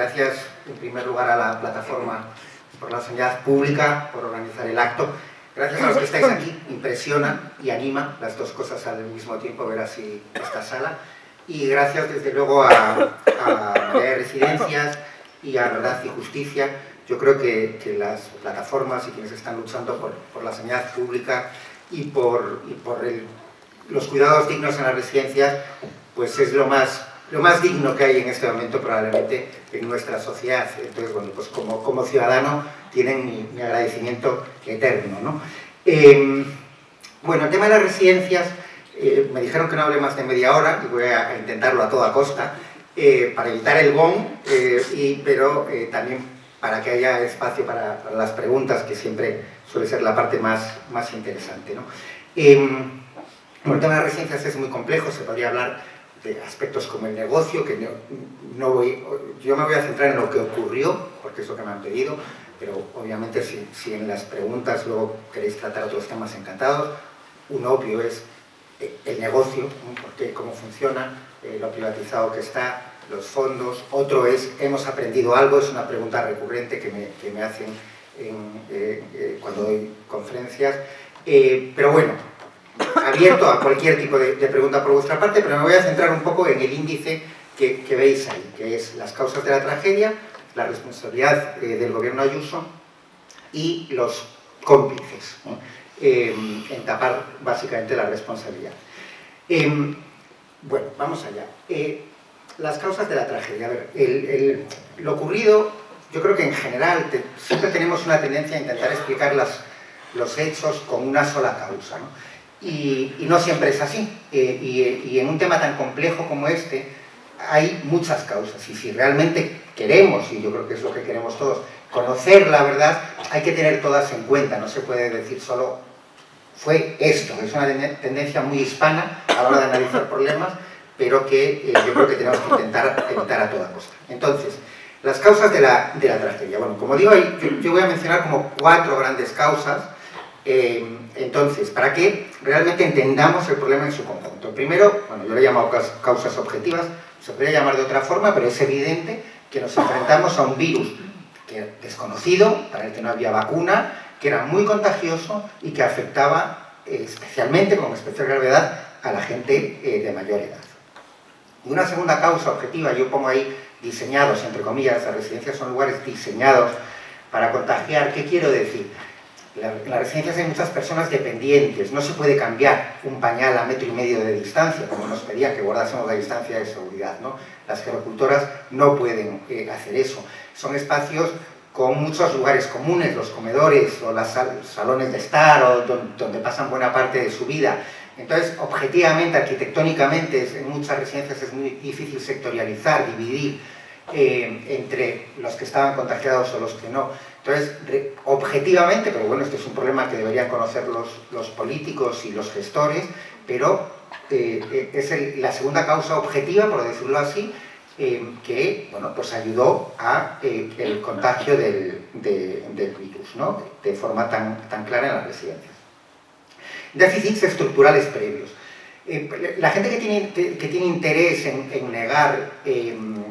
gracias en primer lugar a la Plataforma por la Sanidad Pública por organizar el acto. Gracias a los que estáis aquí, impresiona y anima las dos cosas al mismo tiempo, ver así esta sala. Y gracias desde luego a Marea de Residencias y a Verdad y Justicia. Yo creo que las plataformas y quienes están luchando por la sanidad pública y por los cuidados dignos en las residencias, pues es lo más digno que hay en este momento probablemente en nuestra sociedad. Entonces, bueno, pues como ciudadano tienen mi agradecimiento eterno, ¿no? Bueno, el tema de las residencias, me dijeron que no hable más de media hora y voy a intentarlo a toda costa para evitar el gong, pero también para que haya espacio para las preguntas, que siempre suele ser la parte más interesante, ¿no? Bueno, el tema de las residencias es muy complejo, se podría hablar de aspectos como el negocio, que yo me voy a centrar en lo que ocurrió, porque es lo que me han pedido, pero obviamente si en las preguntas luego queréis tratar otros temas, encantados. Un obvio es el negocio, ¿no? Cómo funciona, lo privatizado que está, los fondos. Otro es, ¿hemos aprendido algo? Es una pregunta recurrente que me hacen cuando doy conferencias. Pero bueno, abierto a cualquier tipo de pregunta por vuestra parte, pero me voy a centrar un poco en el índice que veis ahí, que es las causas de la tragedia, la responsabilidad del gobierno Ayuso y los cómplices, ¿no? En tapar básicamente la responsabilidad. Bueno, vamos allá. Las causas de la tragedia. A ver, lo ocurrido, yo creo que en general siempre tenemos una tendencia a intentar explicar los hechos con una sola causa, ¿no? Y no siempre es así. Y en un tema tan complejo como este hay muchas causas. Y si realmente queremos, y yo creo que es lo que queremos todos, conocer la verdad, hay que tener todas en cuenta. No se puede decir solo fue esto. Es una tendencia muy hispana a la hora de analizar problemas, pero que yo creo que tenemos que intentar evitar a toda costa. Entonces, las causas de la tragedia. Bueno, como digo, yo voy a mencionar como 4 grandes causas. Entonces, para que realmente entendamos el problema en su conjunto. Primero, bueno, yo le he llamado causas objetivas, se podría llamar de otra forma, pero es evidente que nos enfrentamos a un virus desconocido, para el que no había vacuna, que era muy contagioso y que afectaba especialmente, con especial gravedad, a la gente de mayor edad. Y una segunda causa objetiva, yo pongo ahí diseñados, entre comillas, las residencias son lugares diseñados para contagiar. ¿Qué quiero decir? En las residencias hay muchas personas dependientes, no se puede cambiar un pañal a 1,5 metros de distancia, como nos pedían que guardásemos la distancia de seguridad, ¿no? Las gerocultoras no pueden hacer eso. Son espacios con muchos lugares comunes, los comedores o los salones de estar, o donde pasan buena parte de su vida. Entonces, objetivamente, arquitectónicamente, en muchas residencias es muy difícil sectorializar, dividir entre los que estaban contagiados o los que no. Entonces, objetivamente, pero bueno, este es un problema que deberían conocer los políticos y los gestores, pero es la segunda causa objetiva, por decirlo así, que bueno, pues ayudó a el contagio del virus, ¿no? De forma tan clara en las residencias. Déficits estructurales previos. La gente que tiene interés en negar, en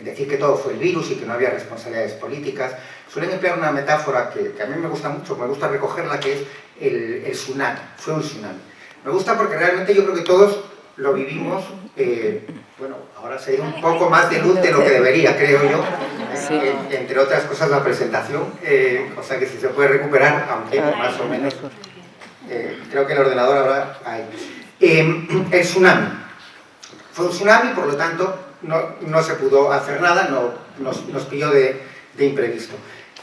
decir que todo fue el virus y que no había responsabilidades políticas, suelen emplear una metáfora que a mí me gusta mucho, me gusta recogerla, que es el tsunami. Fue un tsunami. Me gusta porque realmente yo creo que todos lo vivimos, bueno, ahora se ha ido un poco más de luz de lo que debería, creo yo, entre otras cosas la presentación, o sea que si se puede recuperar, aunque más o menos, creo que el ordenador ahora hay. El tsunami. Fue un tsunami, por lo tanto, no se pudo hacer nada, nos pilló de imprevisto.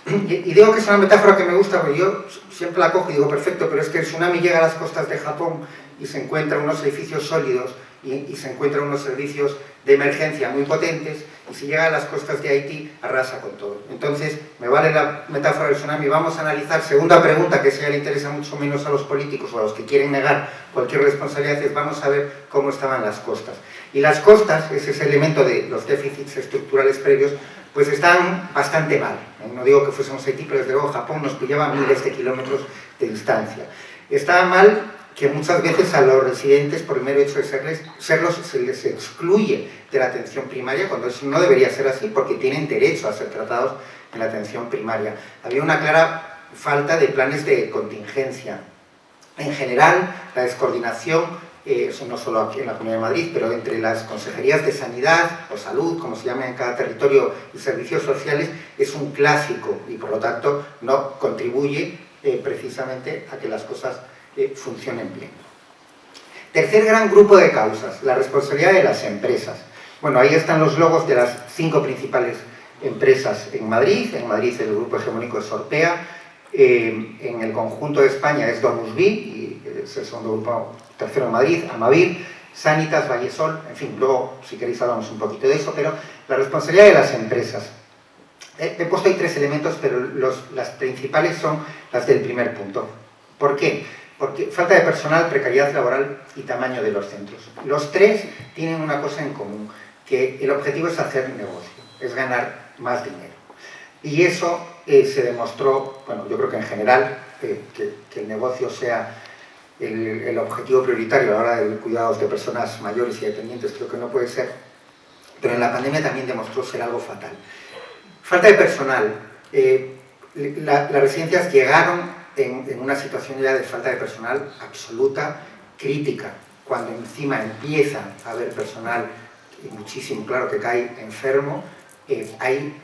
Y digo que es una metáfora que me gusta, porque yo siempre la cojo y digo, perfecto, pero es que el tsunami llega a las costas de Japón y se encuentran unos edificios sólidos y se encuentran unos servicios de emergencia muy potentes, y si llega a las costas de Haití, arrasa con todo. Entonces, me vale la metáfora del tsunami. Vamos a analizar, segunda pregunta, que si le interesa mucho menos a los políticos o a los que quieren negar cualquier responsabilidad, es vamos a ver cómo estaban las costas. Y las costas, ese es el elemento de los déficits estructurales previos, pues están bastante mal. No digo que fuésemos Haití, pero desde luego Japón nos pillaba a miles de kilómetros de distancia. Estaba mal que muchas veces a los residentes, por el mero hecho de serlos, se les excluye de la atención primaria, cuando eso no debería ser así, porque tienen derecho a ser tratados en la atención primaria. Había una clara falta de planes de contingencia. En general, la descoordinación, eso no solo aquí en la Comunidad de Madrid, pero entre las consejerías de sanidad o salud, como se llama en cada territorio, y servicios sociales, es un clásico y por lo tanto no contribuye precisamente a que las cosas funcionen bien. Tercer gran grupo de causas, la responsabilidad de las empresas. Bueno, ahí están los logos de las 5 principales empresas en Madrid. En Madrid el grupo hegemónico es Orpea, en el conjunto de España es Domusvi, y es el segundo grupo, tercero en Madrid, Amavir, Sanitas, Vallesol, en fin, luego si queréis hablamos un poquito de eso, pero la responsabilidad de las empresas. He puesto ahí 3 elementos, pero las principales son las del primer punto. ¿Por qué? Porque falta de personal, precariedad laboral y tamaño de los centros. Los 3 tienen una cosa en común, que el objetivo es hacer negocio, es ganar más dinero. Y eso se demostró, bueno, yo creo que en general, que el negocio sea el objetivo prioritario a la hora de cuidados de personas mayores y dependientes, creo que no puede ser, pero en la pandemia también demostró ser algo fatal. Falta de personal. Las residencias llegaron en una situación ya de falta de personal absoluta, crítica, cuando encima empieza a haber personal, y muchísimo, claro, que cae enfermo. Hay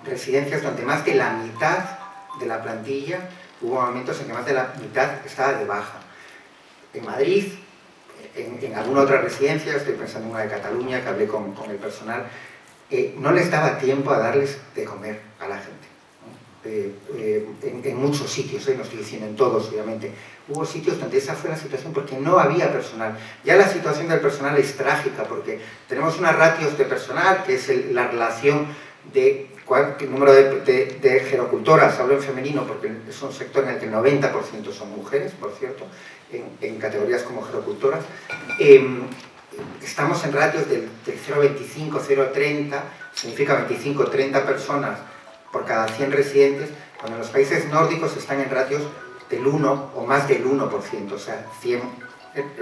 residencias donde más de la mitad de la plantilla, hubo momentos en que más de la mitad estaba de baja. En Madrid, en alguna otra residencia, estoy pensando en una de Cataluña, que hablé con el personal, no les daba tiempo a darles de comer a la gente. En muchos sitios, no estoy diciendo en todos, obviamente. Hubo sitios donde esa fue la situación porque no había personal. Ya la situación del personal es trágica porque tenemos unas ratios de personal, que es la relación de el número de gerocultoras, hablo en femenino porque es un sector en el que el 90% son mujeres, por cierto, en categorías como gerocultoras. Estamos en ratios del 0,25, 0,30, significa 25-30 personas por cada 100 residentes, cuando en los países nórdicos están en ratios del 1 o más del 1%, o sea, 100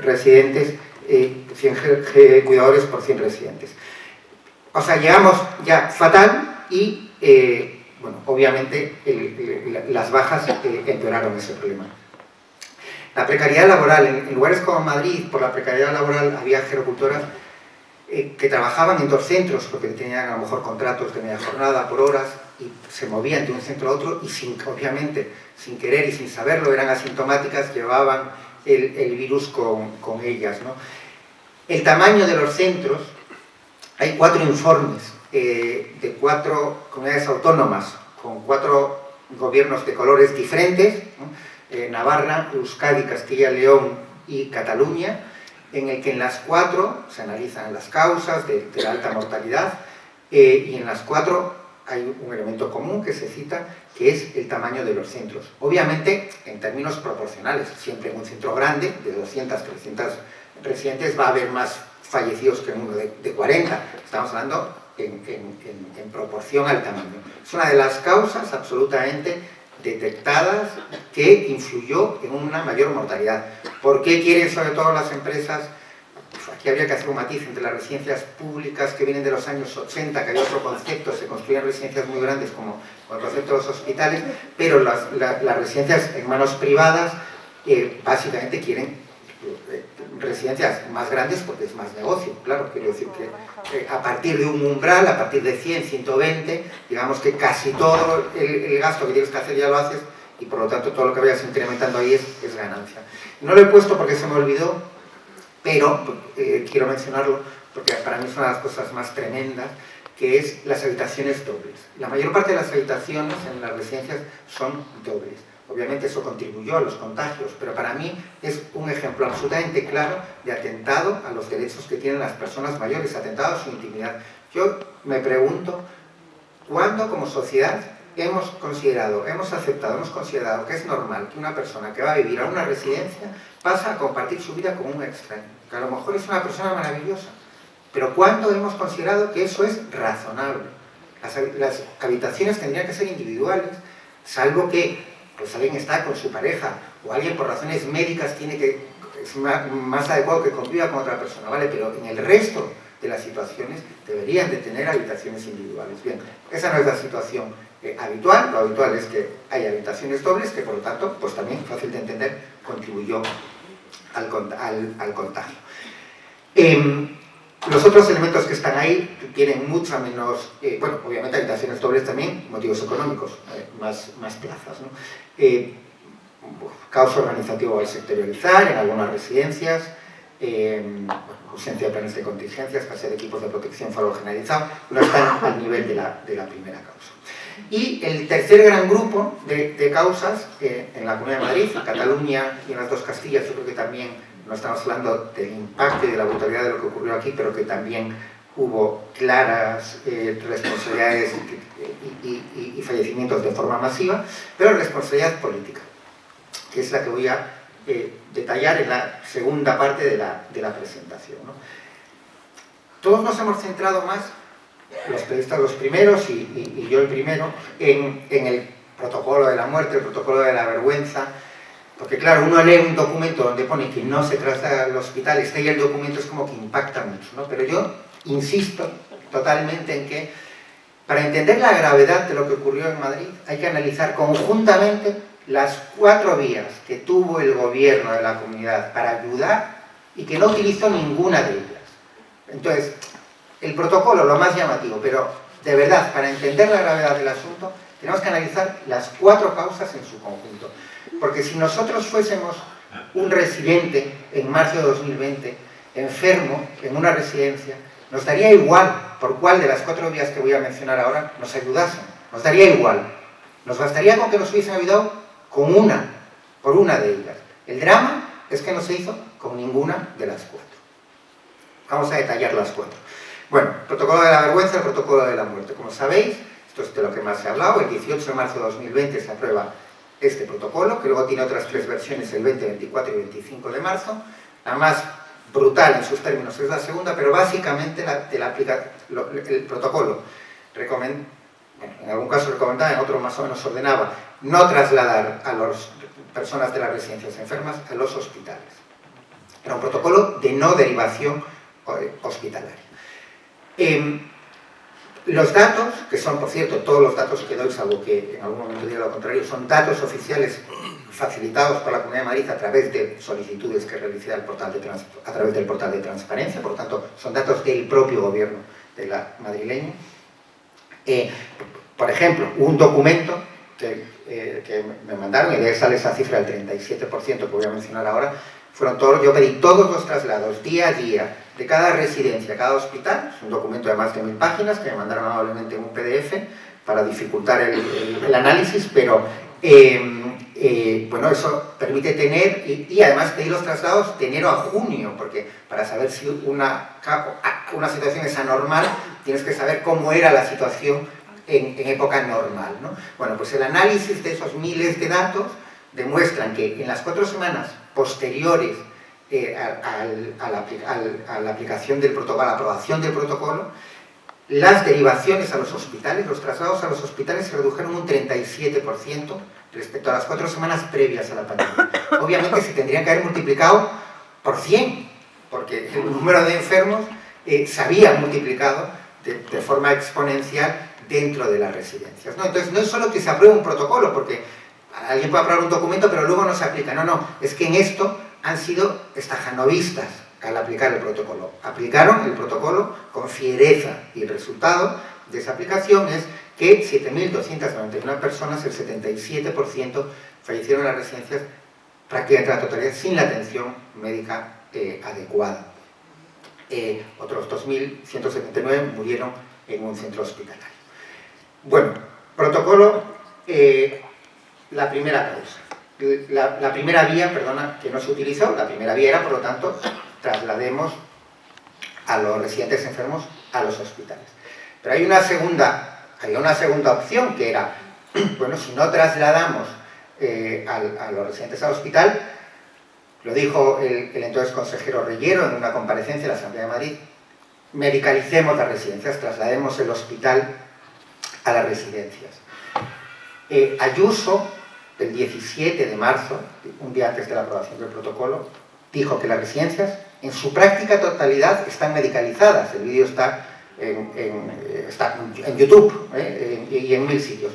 residentes, 100 cuidadores por 100 residentes. O sea, llegamos ya fatal y, bueno, obviamente las bajas empeoraron ese problema. La precariedad laboral, en lugares como Madrid, por la precariedad laboral había gerocultoras que trabajaban en 2 centros, porque tenían a lo mejor contratos de media jornada por horas, y se movían de un centro a otro, y obviamente, sin querer y sin saberlo, eran asintomáticas, llevaban el virus con ellas, ¿no? El tamaño de los centros, hay 4 informes de 4 comunidades autónomas, con 4 gobiernos de colores diferentes, ¿no? Navarra, Euskadi, Castilla y León y Cataluña, en el que en las 4 se analizan las causas de la alta mortalidad, y en las 4 hay un elemento común que se cita, que es el tamaño de los centros. Obviamente, en términos proporcionales, siempre en un centro grande, de 200, 300 residentes, va a haber más fallecidos que en uno de 40. Estamos hablando en proporción al tamaño. Es una de las causas absolutamente detectadas que influyó en una mayor mortalidad. ¿Por qué quieren sobre todo las empresas? Aquí habría que hacer un matiz entre las residencias públicas que vienen de los años 80, que hay otro concepto, se construían residencias muy grandes como el concepto de los hospitales, pero las residencias en manos privadas básicamente quieren residencias más grandes porque es más negocio, claro, quiero decir que a partir de un umbral, a partir de 100, 120, digamos que casi todo el gasto que tienes que hacer ya lo haces y por lo tanto todo lo que vayas incrementando ahí es ganancia. No lo he puesto porque se me olvidó, pero quiero mencionarlo porque para mí es una de las cosas más tremendas, que es las habitaciones dobles. La mayor parte de las habitaciones en las residencias son dobles. Obviamente eso contribuyó a los contagios, pero para mí es un ejemplo absolutamente claro de atentado a los derechos que tienen las personas mayores, atentado a su intimidad. Yo me pregunto, ¿cuándo como sociedad hemos aceptado, hemos considerado que es normal que una persona que va a vivir a una residencia pasa a compartir su vida con un extraño? Que a lo mejor es una persona maravillosa, pero ¿cuándo hemos considerado que eso es razonable? Las habitaciones tendrían que ser individuales, salvo que pues alguien está con su pareja, o alguien por razones médicas es más adecuado que conviva con otra persona, ¿vale? Pero en el resto de las situaciones deberían de tener habitaciones individuales. Bien, esa no es la situación habitual. Lo habitual es que haya habitaciones dobles, que por lo tanto, pues también, fácil de entender, contribuyó al contagio. Los otros elementos que están ahí tienen mucha menos, bueno, obviamente habitaciones dobles también, motivos económicos, más plazas, ¿no? Caos organizativo al sectorializar en algunas residencias, ausencia de planes de contingencia, escasez de equipos de protección fue algo generalizado, no están al nivel de la primera causa. Y el tercer gran grupo de causas en la Comunidad de Madrid, en Cataluña y en las dos Castillas, yo creo que también no estamos hablando del impacto y de la brutalidad de lo que ocurrió aquí, pero que también hubo claras responsabilidades y fallecimientos de forma masiva, pero responsabilidad política, que es la que voy a detallar en la segunda parte de la presentación, ¿no? Todos nos hemos centrado más, los periodistas los primeros y yo el primero, en el protocolo de la muerte, el protocolo de la vergüenza, porque claro, uno lee un documento donde pone que no se traslada al hospital, y el documento es como que impacta mucho, ¿no? Pero yo insisto totalmente en que para entender la gravedad de lo que ocurrió en Madrid hay que analizar conjuntamente las 4 vías que tuvo el gobierno de la comunidad para ayudar y que no utilizó ninguna de ellas. Entonces, el protocolo, lo más llamativo, pero de verdad, para entender la gravedad del asunto, tenemos que analizar las 4 causas en su conjunto. Porque si nosotros fuésemos un residente en marzo de 2020, enfermo en una residencia, nos daría igual por cuál de las 4 vías que voy a mencionar ahora nos ayudasen. Nos daría igual. Nos bastaría con que nos hubiesen ayudado con por una de ellas. El drama es que no se hizo con ninguna de las 4. Vamos a detallar las 4. Bueno, el protocolo de la vergüenza, el protocolo de la muerte. Como sabéis, esto es de lo que más se ha hablado, el 18 de marzo de 2020 se aprueba este protocolo, que luego tiene otras 3 versiones, el 20, 24 y 25 de marzo. La más brutal en sus términos es la segunda, pero básicamente el protocolo en algún caso recomendaba, en otro más o menos ordenaba no trasladar a las personas de las residencias enfermas a los hospitales. Era un protocolo de no derivación hospitalaria. Los datos, que son, por cierto, todos los datos que doy, salvo que en algún momento diga lo contrario, son datos oficiales facilitados por la Comunidad de Madrid a través de solicitudes que realicé a través del portal de transparencia, por lo tanto, son datos del propio gobierno madrileño. Por ejemplo, un documento que me mandaron, y de ahí sale esa cifra del 37% que voy a mencionar ahora, yo pedí todos los traslados día a día de cada residencia, cada hospital, es un documento de más de 1000 páginas que me mandaron amablemente en un PDF para dificultar el análisis, pero bueno, eso permite tener, y además pedí los traslados de enero a junio, porque para saber si una situación es anormal, tienes que saber cómo era la situación en época normal, ¿no? Bueno, pues el análisis de esos miles de datos demuestran que en las 4 semanas posteriores a la aplicación del protocolo, a la aprobación del protocolo, las derivaciones a los hospitales, los traslados a los hospitales se redujeron un 37% respecto a las 4 semanas previas a la pandemia. Obviamente se tendrían que haber multiplicado por 100, porque el número de enfermos se había multiplicado de forma exponencial dentro de las residencias, ¿no? Entonces no es solo que se apruebe un protocolo, porque alguien puede aprobar un documento pero luego no se aplica, no, es que en esto han sido estajanovistas al aplicar el protocolo. Aplicaron el protocolo con fiereza y el resultado de esa aplicación es que 7.291 personas, el 77%, fallecieron en las residencias prácticamente la totalidad sin la atención médica adecuada. Otros 2.179 murieron en un centro hospitalario. Bueno, protocolo, la primera causa. La primera vía, perdona, que no se utilizó, la primera vía era, por lo tanto, traslademos a los residentes enfermos a los hospitales. Pero hay una segunda opción que era, bueno, si no trasladamos a los residentes al hospital, lo dijo el entonces consejero Reyero en una comparecencia en la Asamblea de Madrid, medicalicemos las residencias, traslademos el hospital a las residencias. Ayuso el 17 de marzo, un día antes de la aprobación del protocolo, dijo que las residencias en su práctica totalidad están medicalizadas. El vídeo está en YouTube y en 1000 sitios.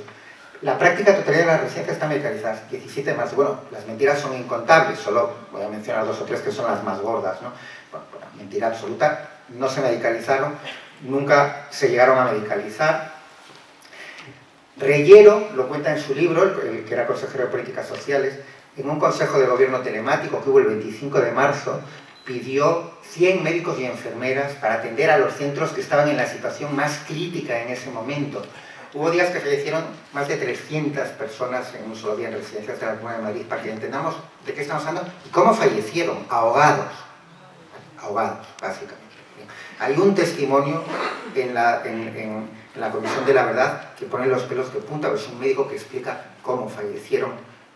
La práctica totalidad de las residencias está medicalizadas. 17 de marzo. Bueno, las mentiras son incontables, solo voy a mencionar 2 o 3 que son las más gordas, ¿no? Bueno, mentira absoluta, no se medicalizaron, nunca se llegaron a medicalizar. Reyero lo cuenta en su libro, el que era consejero de Políticas Sociales, en un consejo de gobierno telemático que hubo el 25 de marzo, pidió 100 médicos y enfermeras para atender a los centros que estaban en la situación más crítica en ese momento. Hubo días que fallecieron más de 300 personas en un solo día en residencias de la Comunidad de Madrid, para que entendamos de qué estamos hablando y cómo fallecieron, ahogados, básicamente. Hay un testimonio en la Comisión de la Verdad que pone los pelos de punta, es un médico que explica cómo fallecieron,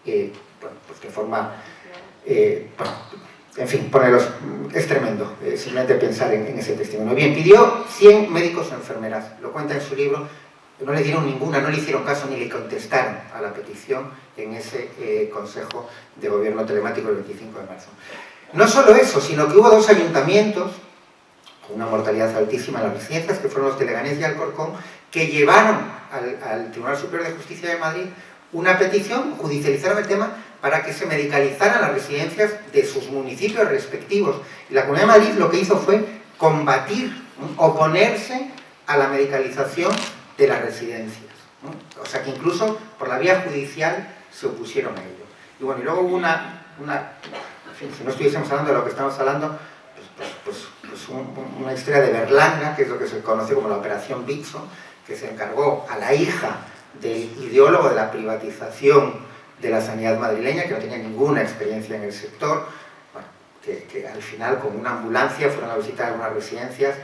bueno, pues de forma, bueno, en fin, es tremendo, simplemente pensar en ese testimonio. Bien, pidió 100 médicos o enfermeras, lo cuenta en su libro, no le dieron ninguna, no le hicieron caso ni le contestaron a la petición en ese Consejo de Gobierno Telemático el 25 de marzo. No solo eso, sino que hubo 2 ayuntamientos con una mortalidad altísima en las residencias, que fueron los de Leganés y Alcorcón, que llevaron al Tribunal Superior de Justicia de Madrid una petición, judicializaron el tema para que se medicalizaran las residencias de sus municipios respectivos. Y la Comunidad de Madrid lo que hizo fue combatir, oponerse a la medicalización de las residencias, ¿no? O sea que incluso por la vía judicial se opusieron a ello. Y bueno, y luego hubo en fin, si no estuviésemos hablando de lo que estamos hablando, una historia de Berlanga, que es lo que se conoce como la Operación Bitso, que se encargó a la hija del ideólogo de la privatización de la sanidad madrileña, que no tenía ninguna experiencia en el sector, bueno, que al final con una ambulancia fueron a visitar algunas residencias.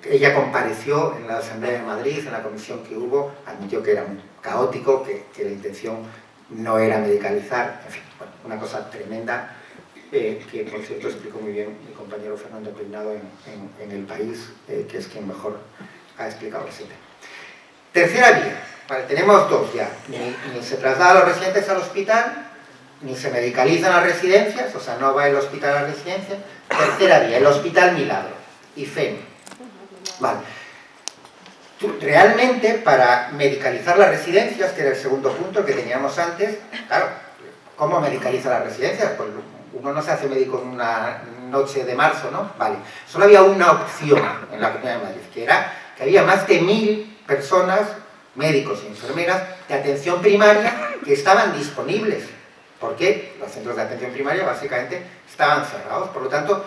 Ella compareció en la Asamblea de Madrid, en la comisión que hubo, admitió que era muy caótico, que la intención no era medicalizar, en fin, bueno, una cosa tremenda, que por cierto explicó muy bien mi compañero Fernando Peinado en El País, que es quien mejor ha explicado ese tema. Tercera vía, vale, tenemos 2 ya, ni se traslada a los residentes al hospital, ni se medicalizan las residencias, o sea, no va el hospital a la residencia. Tercera vía, el Hospital Milagro, IFEMA. Vale. Realmente, para medicalizar las residencias, que era el segundo punto que teníamos antes, claro, ¿cómo medicaliza las residencias? Pues uno no se hace médico en una noche de marzo, ¿no? Vale. Solo había una opción en la Comunidad de Madrid, que era que había más de 1000 personas, médicos y enfermeras, de atención primaria que estaban disponibles, porque los centros de atención primaria básicamente estaban cerrados. Por lo tanto,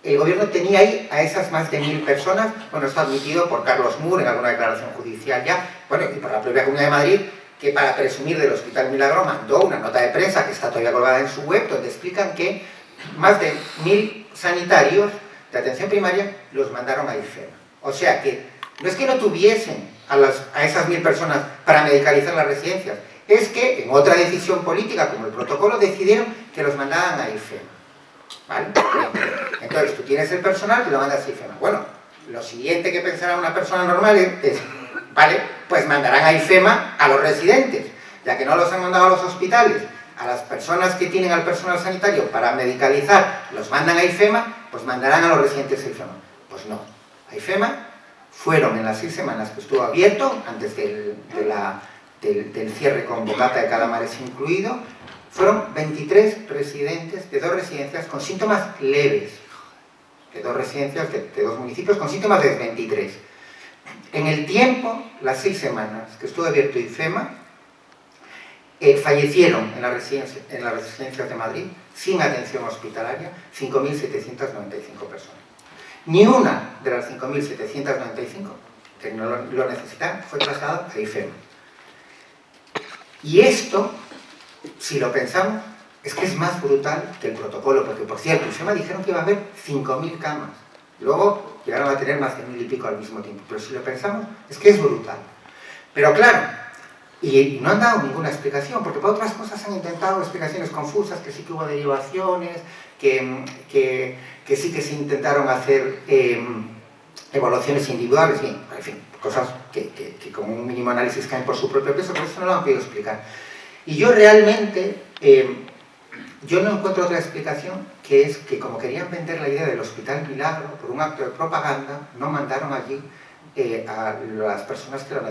el gobierno tenía ahí a esas más de 1000 personas, bueno, está admitido por Carlos Moore en alguna declaración judicial ya, bueno, y por la propia Comunidad de Madrid, que para presumir del Hospital Milagro mandó una nota de prensa que está todavía colgada en su web, donde explican que más de 1000 sanitarios de atención primaria los mandaron a IFEMA. O sea que no es que no tuviesen a esas 1000 personas para medicalizar las residencias, es que en otra decisión política, como el protocolo, decidieron que los mandaban a IFEMA. ¿Vale? Entonces tú tienes el personal y lo mandas a IFEMA. Bueno, lo siguiente que pensará una persona normal es, vale, pues mandarán a IFEMA a los residentes, ya que no los han mandado a los hospitales, a las personas que tienen al personal sanitario para medicalizar, los mandan a IFEMA, pues mandarán a los residentes a IFEMA. Pues no, a IFEMA fueron en las 6 semanas que estuvo abierto, antes del cierre con bocata de calamares incluido, fueron 23 residentes de 2 residencias con síntomas leves, de 2 residencias de 2 municipios con síntomas de 23. En el tiempo, las 6 semanas que estuvo abierto IFEMA, fallecieron en las residencias de Madrid, sin atención hospitalaria, 5.795 personas. Ni una de las 5.795 que no lo necesitan fue trasladada a IFEMA. Y esto, si lo pensamos, es que es más brutal que el protocolo, porque por cierto, IFEMA dijeron que iba a haber 5.000 camas, luego llegaron a tener más de 1000 y pico al mismo tiempo, pero si lo pensamos, es que es brutal. Pero claro, y no han dado ninguna explicación, porque para otras cosas han intentado explicaciones confusas, que sí que hubo derivaciones, que sí que se intentaron hacer evaluaciones individuales, en fin, cosas que como un mínimo análisis caen por su propio peso, pero eso no lo han podido explicar. Y yo realmente, yo no encuentro otra explicación, que es que como querían vender la idea del Hospital Milagro, por un acto de propaganda, no mandaron allí a las personas que lo